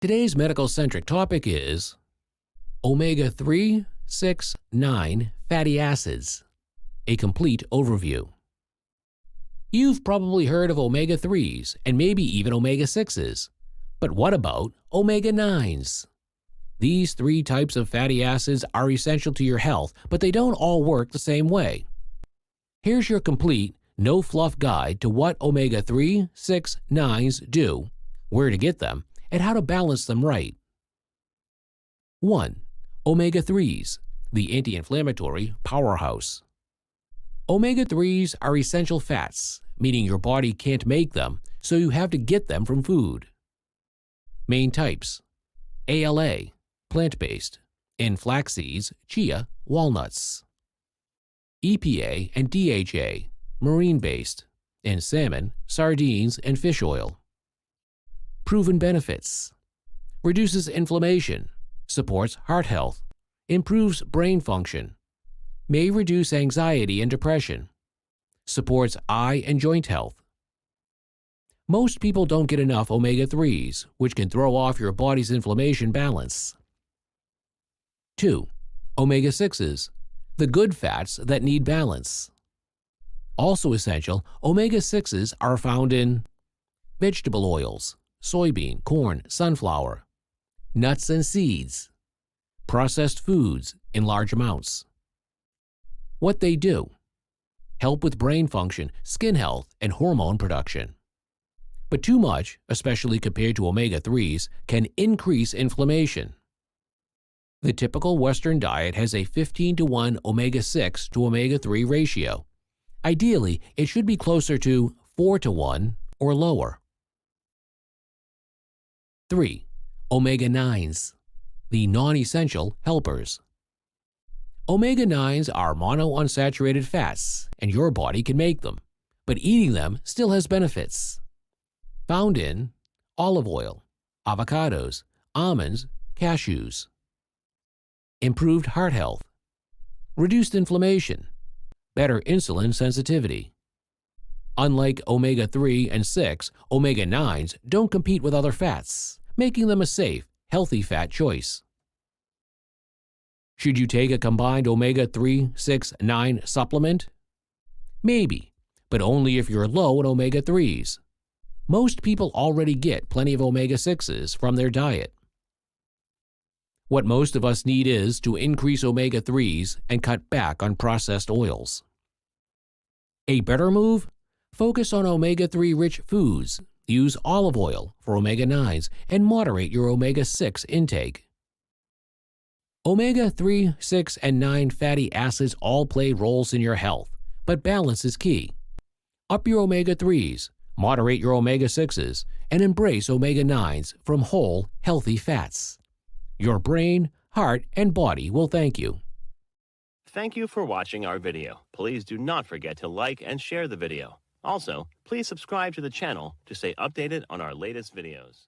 Today's medical-centric topic is Omega-3, 6, 9 fatty acids. A complete overview. You've probably heard of omega-3s and maybe even omega-6s. But what about omega-9s? These three types of fatty acids are essential to your health, but they don't all work the same way. Here's your complete, no-fluff guide to what omega-3, 6, 9s do, where to get them, and how to balance them right. 1. Omega-3s, the anti-inflammatory powerhouse. Omega-3s are essential fats, meaning your body can't make them, so you have to get them from food. Main types: ALA, plant-based, in flaxseeds, chia, walnuts. EPA and DHA, marine-based, in salmon, sardines, and fish oil. Proven benefits: reduces inflammation, supports heart health, improves brain function, may reduce anxiety and depression, supports eye and joint health. Most people don't get enough omega-3s, which can throw off your body's inflammation balance. 2. Omega-6s, the good fats that need balance. Also essential, omega-6s are found in vegetable oils, soybean, corn, sunflower, nuts and seeds, processed foods in large amounts. What they do: help with brain function, skin health, and hormone production. But too much, especially compared to omega-3s, can increase inflammation. The typical Western diet has a 15:1 omega-6 to omega-3 ratio. Ideally, it should be closer to 4:1 or lower. 3. Omega-9s, the non-essential helpers. Omega-9s are monounsaturated fats, and your body can make them, but eating them still has benefits. Found in olive oil, avocados, almonds, cashews. Improved heart health, reduced inflammation, better insulin sensitivity. Unlike omega-3 and 6, omega-9s don't compete with other fats, making them a safe, healthy fat choice. Should you take a combined omega-3, 6, 9 supplement? Maybe, but only if you're low in omega-3s. Most people already get plenty of omega-6s from their diet. What most of us need is to increase omega-3s and cut back on processed oils. A better move? Focus on omega-3 rich foods. Use olive oil for omega-9s and moderate your omega-6 intake. Omega-3, 6, and 9 fatty acids all play roles in your health, but balance is key. Up your omega-3s, moderate your omega-6s, and embrace omega-9s from whole, healthy fats. Your brain, heart, and body will thank you. Thank you for watching our video. Please do not forget to like and share the video. Also, please subscribe to the channel to stay updated on our latest videos.